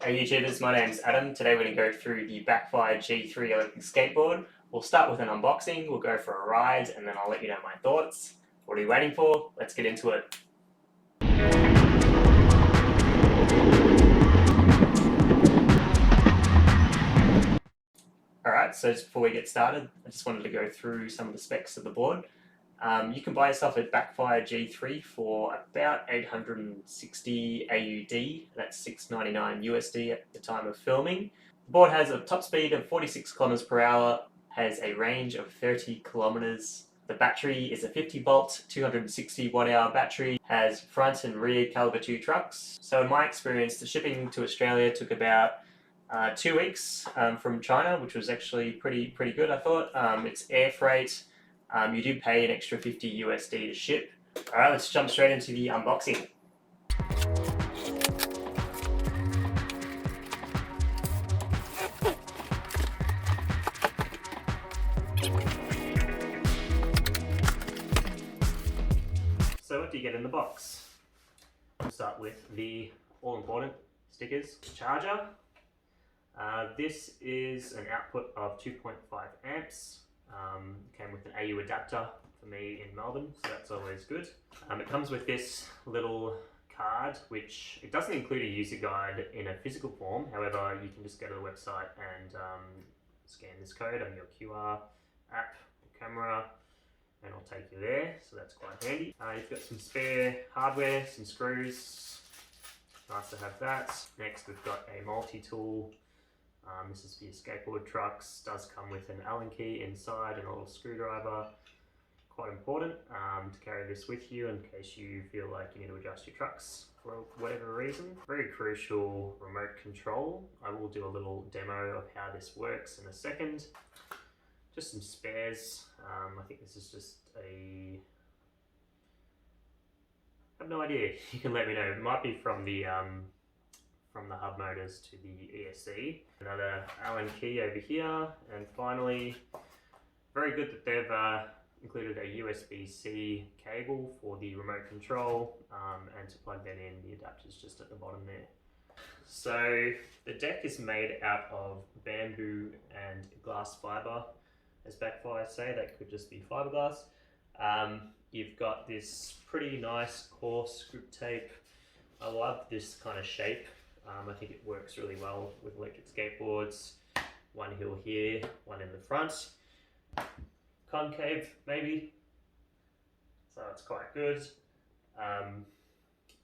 Hey YouTubers, my name's Adam. Today we're going to go through the Backfire G3 Electric Skateboard. We'll start with an unboxing, we'll go for a ride, and then I'll let you know my thoughts. What are you waiting for? Let's get into it. Alright, so just before we get started, I just wanted to go through some of the specs of the board. You can buy yourself a Backfire G3 for about 860 AUD, that's $6.99 USD at the time of filming. The board has a top speed of 46 kilometers per hour, has a range of 30 kilometers. The battery is a 50 volt, 260 watt hour battery, has front and rear caliber 2 trucks. So in my experience, the shipping to Australia took about 2 weeks from China, which was actually pretty good, I thought. It's air freight. You do pay an extra 50 USD to ship. Alright, let's jump straight into the unboxing. So what do you get in the box? We'll start with the all-important stickers. Charger. This is an output of 2.5 amps. Came with an AU adapter for me in Melbourne, so that's always good. It comes with this little card, which it doesn't include a user guide in a physical form. However, you can just go to the website and scan this code on your QR app, your camera, and it'll take you there, so that's quite handy. You've got some spare hardware, some screws, nice to have that. Next we've got a multi-tool. This is for your skateboard trucks, does come with an Allen key inside and a little screwdriver. Quite important to carry this with you in case you feel like you need to adjust your trucks for whatever reason. Very crucial remote control. I will do a little demo of how this works in a second. Just some spares. I think this is just I have no idea. You can let me know. It might be from the hub motors to the ESC. Another Allen key over here, and finally, very good that they've included a USB-C cable for the remote control, and to plug that in, the adapter's just at the bottom there. So the deck is made out of bamboo and glass fiber, as Backfire say. That could just be fiberglass. You've got this pretty nice coarse grip tape. I love this kind of shape. I think it works really well with electric skateboards. One hill here, one in the front. Concave, maybe. So it's quite good.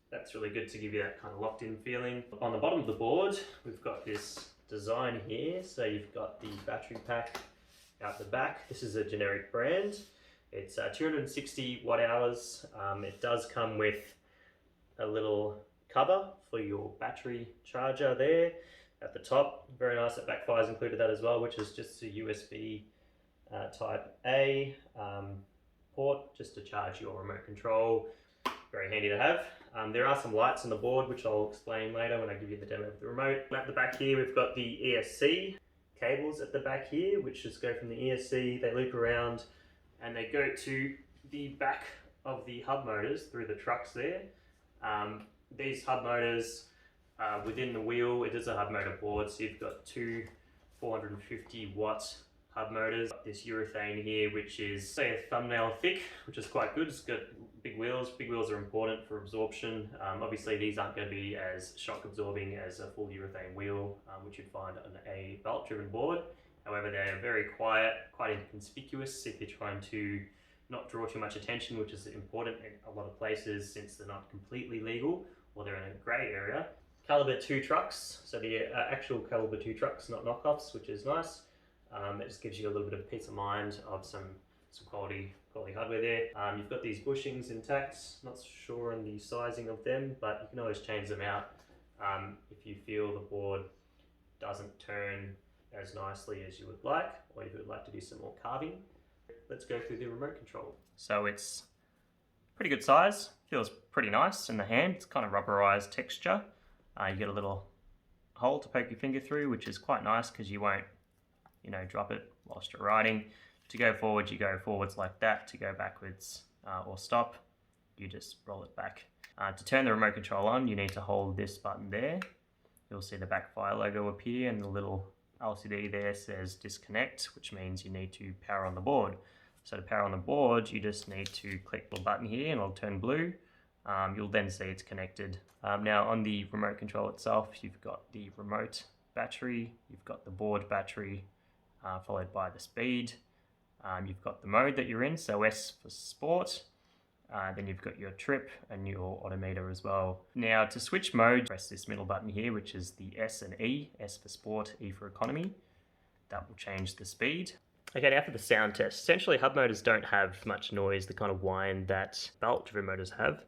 That's really good to give you that kind of locked in feeling. On the bottom of the board, we've got this design here. So you've got the battery pack out the back. This is a generic brand. It's 260 watt hours. It does come with a little cover for your battery charger there at the top. Very nice that Backfire's included that as well, which is just a USB type A port just to charge your remote control. Very handy to have. There are some lights on the board, which I'll explain later when I give you the demo of the remote. At the back here, we've got the ESC cables at the back here, which just go from the ESC, they loop around, and they go to the back of the hub motors through the trucks there. These hub motors within the wheel, it is a hub motor board, so you've got two 450 watt hub motors. This urethane here, which is say a thumbnail thick, which is quite good. It's got big wheels. Big wheels are important for absorption. Obviously these aren't going to be as shock absorbing as a full urethane wheel, which you'd find on a belt driven board. However, they are very quiet, quite inconspicuous if you're trying to not draw too much attention, which is important in a lot of places since they're not completely legal or they're in a grey area. Caliber 2 trucks, so the actual caliber 2 trucks, not knockoffs, which is nice. It just gives you a little bit of peace of mind of some quality hardware there. You've got these bushings intact, not sure on the sizing of them, but you can always change them out if you feel the board doesn't turn as nicely as you would like, or if you would like to do some more carving. Let's go through the remote control. So it's pretty good size, feels pretty nice in the hand. It's kind of rubberized texture. You get a little hole to poke your finger through, which is quite nice because you won't, drop it whilst you're riding. To go forward, you go forwards like that. To go backwards or stop, you just roll it back. To turn the remote control on, you need to hold this button there. you'll see the Backfire logo appear, and the little LCD there says disconnect, which means you need to power on the board. So to power on the board, you just need to click the button here and it'll turn blue. You'll then see it's connected. Now on the remote control itself, you've got the remote battery, you've got the board battery, followed by the speed. You've got the mode that you're in, so S for sport. Then you've got your trip and your odometer as well. Now to switch mode, press this middle button here, which is the S and E, S for sport, E for economy. That will change the speed. Okay, now for the sound test. Essentially, hub motors don't have much noise, the kind of whine that belt-driven motors have.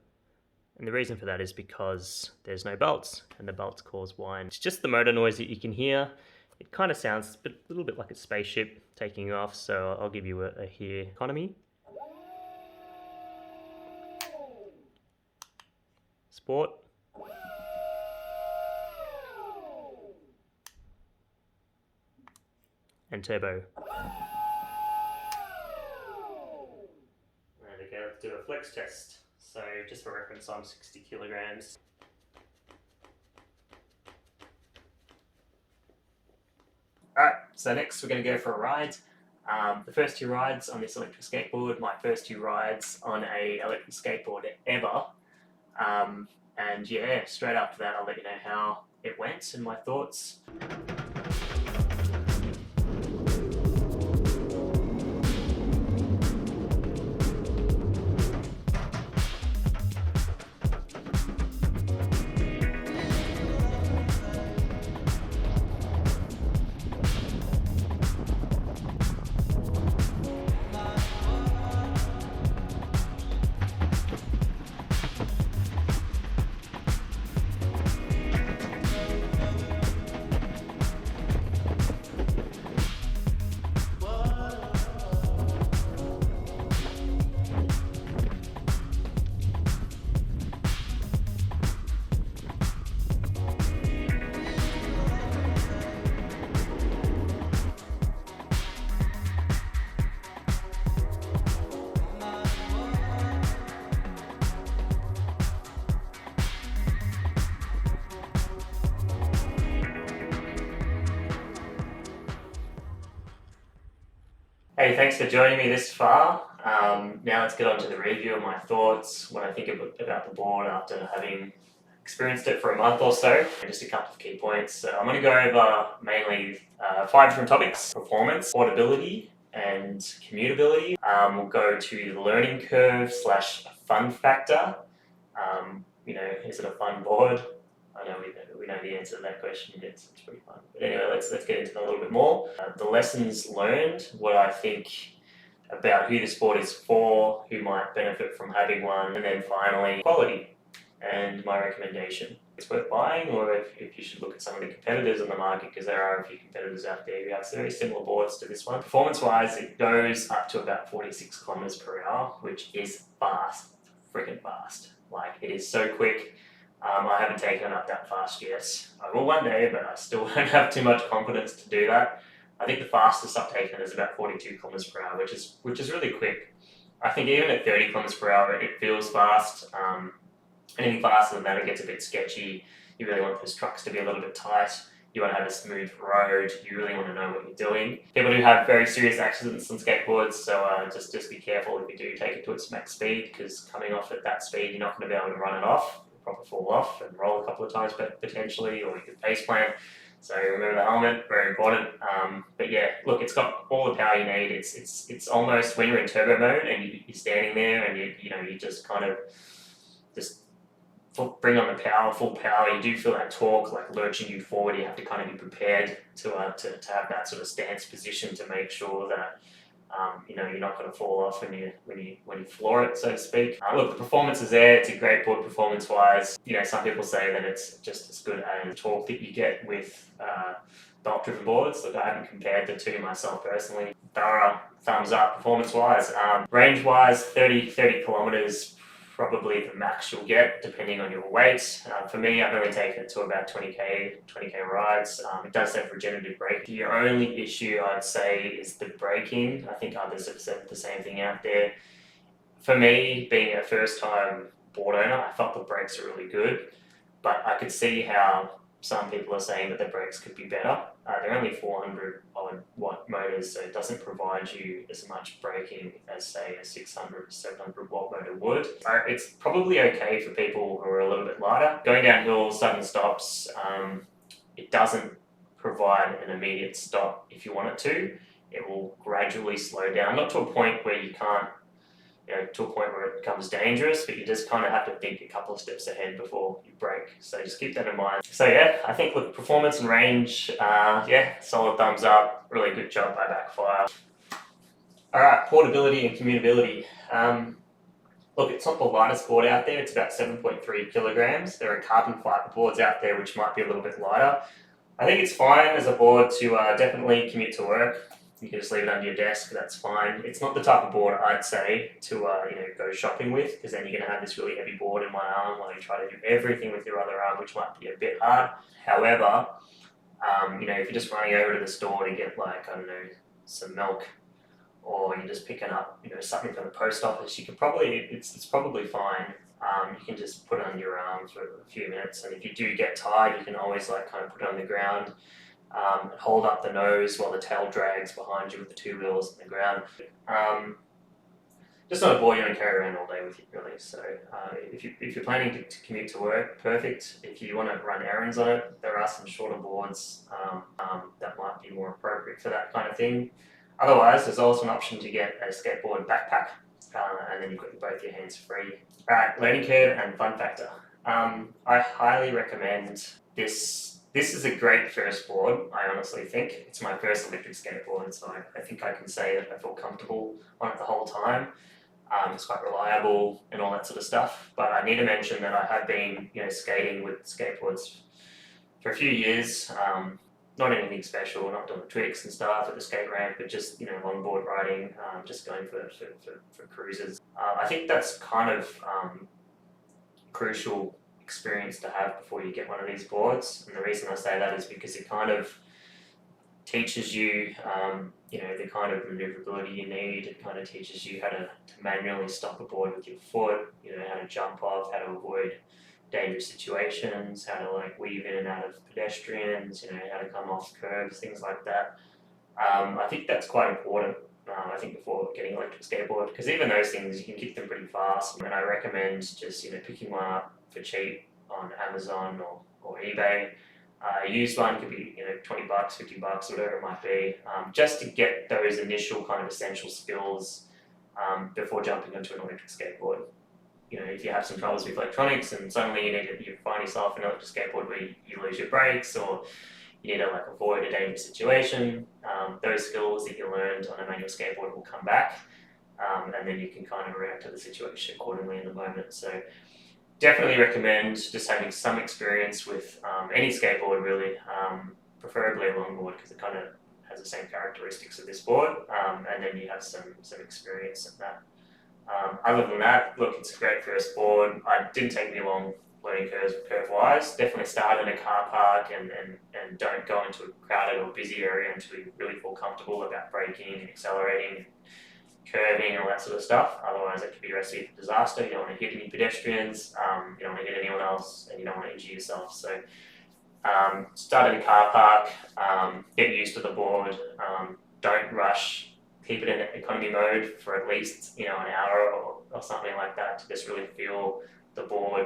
And the reason for that is because there's no belts, and the belts cause whine. It's just the motor noise that you can hear. It kind of sounds a little bit like a spaceship taking off, so I'll give you a here economy. Sport. And turbo. And again, let's do a flex test. So just for reference, I'm 60 kilograms. Alright, so next we're going to go for a ride. The first 2 rides on this electric skateboard, my first 2 rides on a electric skateboard ever. And yeah, straight after that I'll let you know how it went and my thoughts. Hey, thanks for joining me this far. Now let's get on to the review of my thoughts, what I think about the board after having experienced it for a month or so. And just a couple of key points. So I'm going to go over mainly 5 different topics: performance, portability, and commutability. We'll go to the learning curve / fun factor. Is it a fun board? I know we know the answer to that question. It's pretty fun. But anyway, let's get into that a little bit more. The lessons learned, what I think about who the sport is for, who might benefit from having one, and then finally, quality and my recommendation. It's worth buying, or if you should look at some of the competitors on the market, because there are a few competitors out there who have very similar boards to this one. Performance-wise, it goes up to about 46 kilometers per hour, which is fast, freaking fast. Like, it is so quick. I haven't taken it up that fast yet. I will one day, but I still don't have too much confidence to do that. I think the fastest I've taken it is about 42 kilometers per hour, which is really quick. I think even at 30 kilometers per hour, it feels fast. Anything faster than that, it gets a bit sketchy. You really want those trucks to be a little bit tight. You want to have a smooth road. You really want to know what you're doing. People do have very serious accidents on skateboards, so just be careful if you do take it to its max speed, because coming off at that speed, you're not going to be able to run it off. Probably fall off and roll a couple of times potentially, or you could face plant. So remember the helmet, very important. But yeah, look, it's got all the power you need. It's almost when you're in turbo mode and you're standing there and you just kind of just bring on the power, full power. You do feel that torque like lurching you forward. You have to kind of be prepared to have that sort of stance position to make sure that you're not going to fall off when you floor it, so to speak. Look, the performance is there. It's a great board performance-wise. Some people say that it's just as good as the torque that you get with belt-driven boards. Look, I haven't compared the two myself personally. Thorough thumbs up performance-wise. Range-wise, 30 kilometers. Probably the max you'll get depending on your weight. For me, I've only taken it to about 20k rides. It does have regenerative braking. The only issue I'd say is the braking. I think others have said the same thing out there. For me, being a first time board owner, I thought the brakes are really good, but I could see how some people are saying that the brakes could be better. They're only 400 watt motors, so it doesn't provide you as much braking as, say, a 600 or 700 watt motor would. It's probably okay for people who are a little bit lighter. Going down hills, sudden stops, it doesn't provide an immediate stop if you want it to. It will gradually slow down, not to a point where you can't, to a point where it becomes dangerous, but you just kind of have to think a couple of steps ahead before you brake. So just keep that in mind. So yeah, I think with performance and range, solid thumbs up. Really good job by Backfire. Alright, portability and commutability. Look, it's not the lightest board out there. It's about 7.3 kilograms. There are carbon fiber boards out there which might be a little bit lighter. I think it's fine as a board to definitely commute to work. You can just leave it under your desk, that's fine. It's not the type of board I'd say to go shopping with, because then you're going to have this really heavy board in one arm while you try to do everything with your other arm, which might be a bit hard. However, if you're just running over to the store to get, like, I don't know, some milk, or you're just picking up something from the post office, you can probably, it's probably fine. You can just put it on your arm for a few minutes, and if you do get tired, you can always kind of put it on the ground, hold up the nose while the tail drags behind you with the two wheels on the ground. Just not a board you want to carry around all day with you, really. So if you're planning to commute to work, perfect. If you want to run errands on it, there are some shorter boards that might be more appropriate for that kind of thing. Otherwise, there's also an option to get a skateboard backpack, and then you've got both your hands free. Alright, learning curve and fun factor. I highly recommend this. This is a great first board, I honestly think. It's my first electric skateboard, so I think I can say that I feel comfortable on it the whole time. It's quite reliable and all that sort of stuff. But I need to mention that I have been skating with skateboards for a few years. Not anything special, not doing tricks and stuff at the skate ramp, but just longboard riding, just going for cruises. I think that's kind of crucial experience to have before you get one of these boards, and the reason I say that is because it kind of teaches you the kind of maneuverability you need. It kind of teaches you how to manually stop a board with your foot, how to jump off, how to avoid dangerous situations, how to weave in and out of pedestrians, how to come off curves, things like that. I think that's quite important. I think before getting an electric skateboard, because even those things you can kick them pretty fast, and I recommend just picking one up for cheap on Amazon or eBay. A used one could be $20, $50, whatever it might be, just to get those initial kind of essential skills before jumping onto an electric skateboard. If you have some troubles with electronics and suddenly you find yourself in an electric skateboard where you lose your brakes, or you need to avoid a dangerous situation, those skills that you learned on a manual skateboard will come back, and then you can kind of react to the situation accordingly in the moment. So definitely recommend just having some experience with any skateboard, really, preferably a longboard, because it kind of has the same characteristics of this board, and then you have some experience in that. Other than that, look, it's a great first board. It didn't take me long learning curve-wise. Definitely start in a car park and don't go into a crowded or busy area until you really feel comfortable about braking and accelerating and curving and all that sort of stuff. Otherwise, it could be a recipe for disaster. You don't want to hit any pedestrians, you don't want to hit anyone else, and you don't want to injure yourself. So start in a car park, get used to the board, don't rush. Keep it in economy mode for at least an hour or something like that to just really feel the board.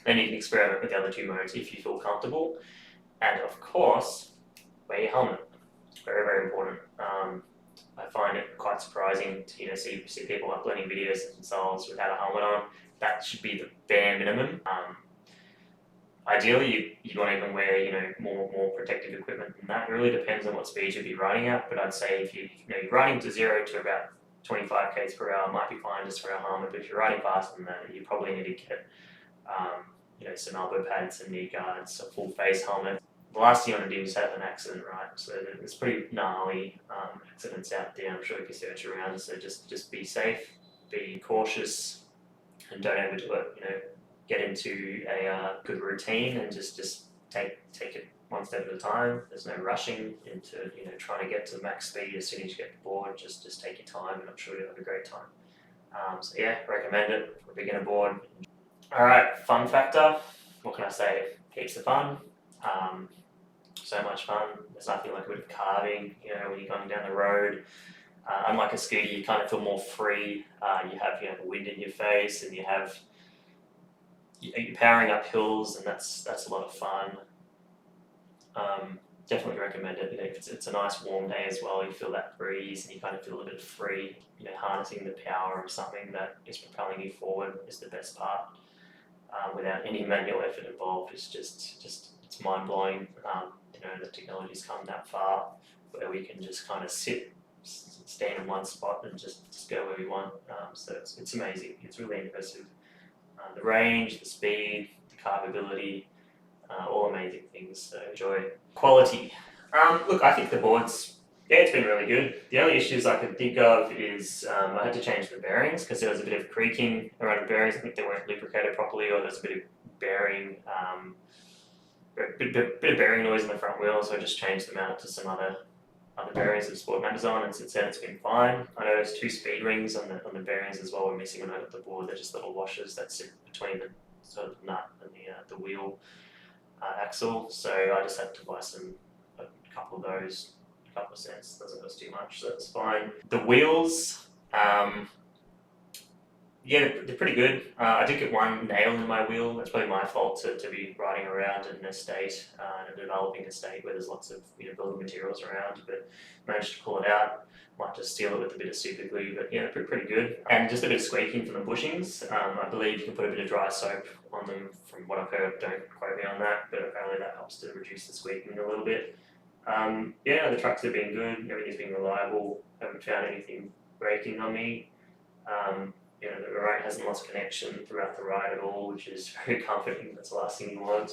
Then you can experiment with the other two modes if you feel comfortable. And of course, wear your helmet. Very, very important. I find it quite surprising to see people uploading videos of themselves without a helmet on. That should be the bare minimum. Ideally, you want to even wear more protective equipment than that. It really depends on what speed you'll be riding at. But I'd say if you're riding to 0 to about 25 km per hour, might be fine just for a helmet. But if you're riding faster than that, you probably need to get some elbow pads, some knee guards, a full face helmet. The last thing you want to do is have an accident, right? So there's pretty gnarly accidents out there. I'm sure you can search around. So just be safe, be cautious, and don't overdo it. Get into a good routine and just take it one step at a time. There's no rushing into trying to get to max speed as soon as you get the board. Just take your time, and I'm sure you'll have a great time. So yeah, recommend it for a beginner board. All right, fun factor. What can I say? Heaps of fun. So much fun. There's nothing like a bit of carving, you know, when you're going down the road. Unlike a scooter, you kind of feel more free. You have the wind in your face, and you're powering up hills, and that's a lot of fun. Definitely recommend it. You know, it's a nice warm day as well. You feel that breeze, and you kind of feel a bit free. You know, harnessing the power of something that is propelling you forward is the best part. Without any manual effort involved, it's just it's mind blowing. You know, the technology's come that far where we can just kind of stand in one spot and just go where we want. So it's amazing. It's really impressive. The range, the speed, the carvability. All amazing things, so enjoy. Quality. Look, I think the board's, it's been really good. The only issues I could think of is I had to change the bearings because there was a bit of creaking around the bearings. I think they weren't lubricated properly, or there's a bit of bearing, bit of bearing noise in the front wheel, so I just changed them out to some other bearings with sport matters on, and since then it's been fine. I noticed 2 speed rings on the bearings as well were missing when I got the board. They're just little washers that sit between the sort of nut and the wheel axle, so I just had to buy a couple of those, a couple of cents, doesn't cost too much, so that's fine. The wheels, yeah, they're pretty good. I did get one nail in my wheel. That's probably my fault to be riding around in an estate, in a developing estate where there's lots of building materials around, but managed to pull it out. Might just seal it with a bit of super glue, but yeah, they're pretty good. And just a bit of squeaking from the bushings. I believe you can put a bit of dry soap on them from what I've heard. Don't quote me on that, but apparently that helps to reduce the squeaking a little bit. Yeah, the trucks have been good. Everything's been reliable. Haven't found anything breaking on me. You know, the remote hasn't lost connection throughout the ride at all, which is very comforting. That's the last thing you want.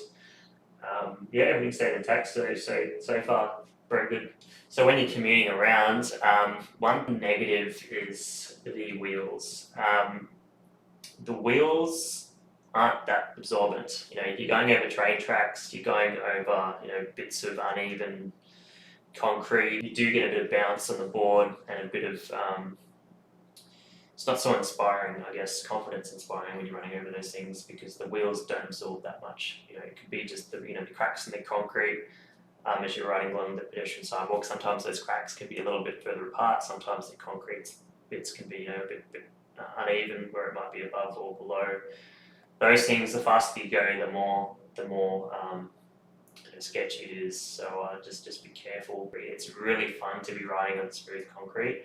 Yeah, everything's stayed intact, so far very good. So when you're commuting around, one negative is the wheels. The wheels aren't that absorbent. You know, you're going over train tracks, you're going over bits of uneven concrete. You do get a bit of bounce on the board and a bit of it's not so inspiring, I guess, confidence inspiring when you're running over those things, because the wheels don't absorb that much. You know, it could be just the the cracks in the concrete as you're riding along the pedestrian sidewalk. Sometimes those cracks can be a little bit further apart. Sometimes the concrete bits can be a bit uneven, where it might be above or below. Those things, the faster you go, the more sketchy it is. So just be careful. It's really fun to be riding on smooth concrete.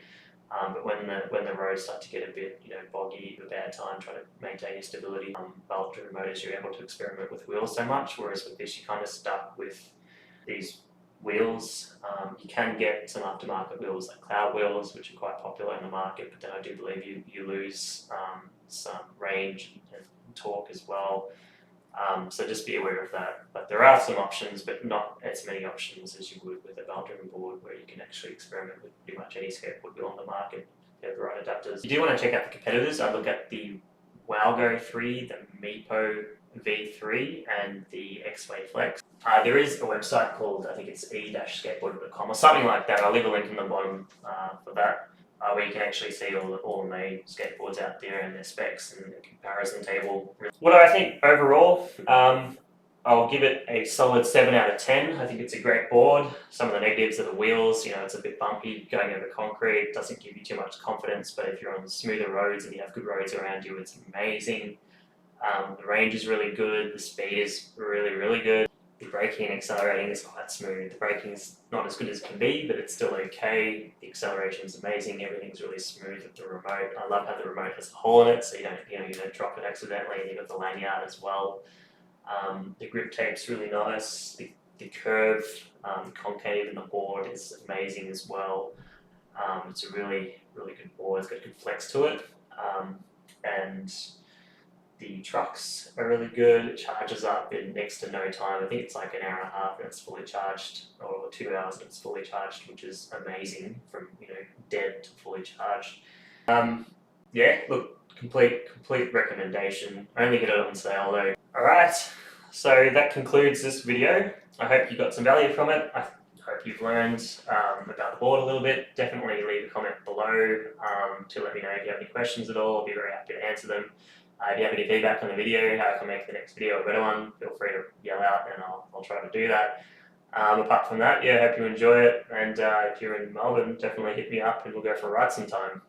But when the roads start to get a bit boggy, a bad time trying to maintain your stability. Belt-driven motors, you're able to experiment with wheels so much, whereas with this you're kind of stuck with these wheels. You can get some aftermarket wheels like cloud wheels, which are quite popular in the market, but then I do believe you lose some range and torque as well. So just be aware of that. But there are some options, but not as many options as you would with a belt-driven board, where you can actually experiment with pretty much any skateboard wheel on the market. They have the right adapters. You do want to check out the competitors. I look at the Wowgo 3, the Meepo V3, and the Exway Flex. There is a website called, I think it's e-skateboard.com or something like that. I'll leave a link in the bottom for that. Where you can actually see all the main skateboards out there and their specs and the comparison table. What do I think overall? I'll give it a solid 7 out of 10. I think it's a great board. Some of the negatives are the wheels. It's a bit bumpy going over concrete. Doesn't give you too much confidence, but if you're on smoother roads and you have good roads around you, it's amazing. The range is really good. The speed is really, really good. The braking and accelerating is quite smooth. The braking's not as good as it can be, but it's still okay. The acceleration is amazing. Everything's really smooth with the remote. I love how the remote has a hole in it, so you don't drop it accidentally, and you've got the lanyard as well. The grip tape's really nice. The curve, concave in the board is amazing as well. It's a really, really good board. It's got good flex to it, and the trucks are really good. It charges up in next to no time. I think it's like an hour and a half and it's fully charged, or 2 hours and it's fully charged, which is amazing from dead to fully charged. Yeah, look, complete recommendation. Only get it on sale though. Alright, so that concludes this video. I hope you got some value from it. I hope you've learned about the board a little bit. Definitely leave a comment below to let me know if you have any questions at all. I'll be very happy to answer them. If you have any feedback on the video, how I can make the next video a better one, feel free to yell out and I'll try to do that. Apart from that, yeah, hope you enjoy it, and if you're in Melbourne, definitely hit me up and we'll go for a ride sometime.